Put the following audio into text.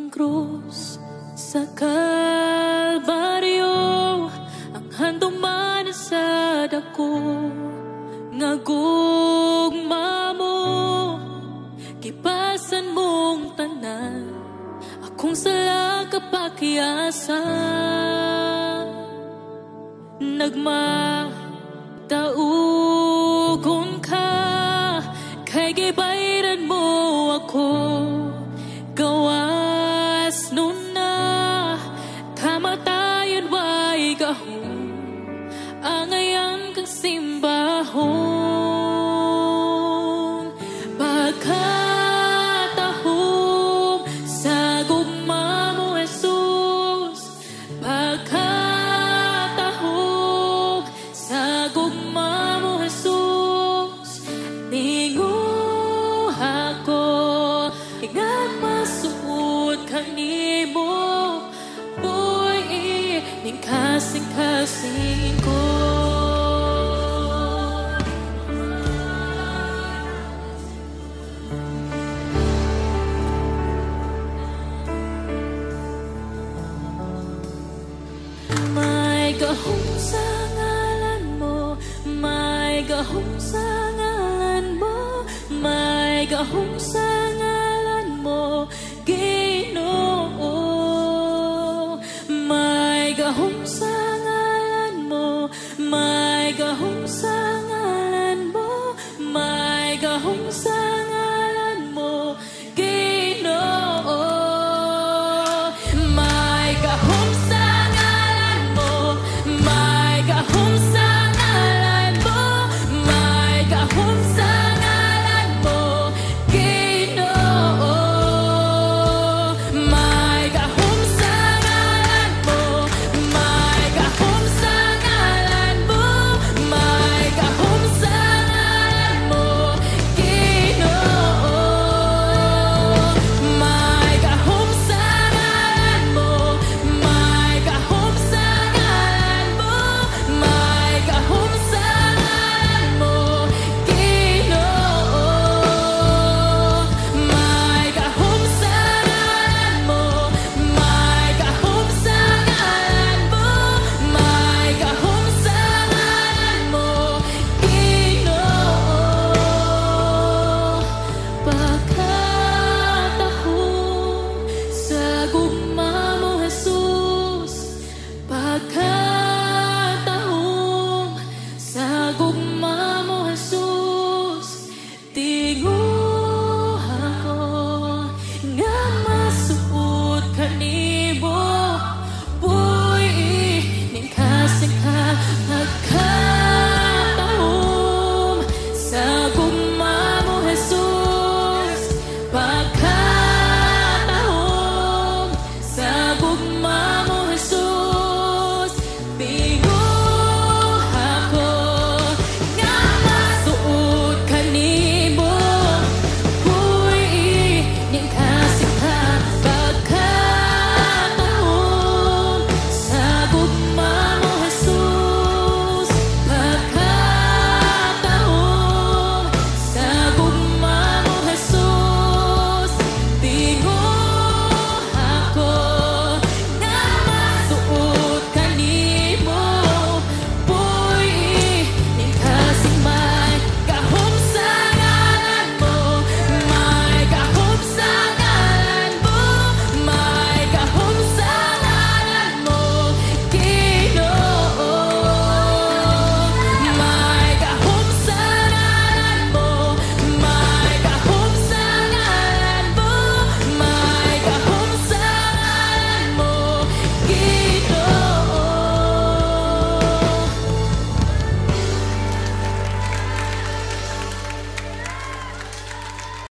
krus sa Kalbaryo, ang handong man sa dako nga gugma mo, kipasan mong tanan akong sala kapakiasan. Nagmataugon ka kay gibayran mo ako, gawas nun na kamatayon way gahom, angayan kang simbahon. Pagkatahom sa gugma mo, Jesus, pagkatahom sa gugma mo, Jesus, ninguha ako ingat masuot kanimo, boy, ning kasing-kasing ko.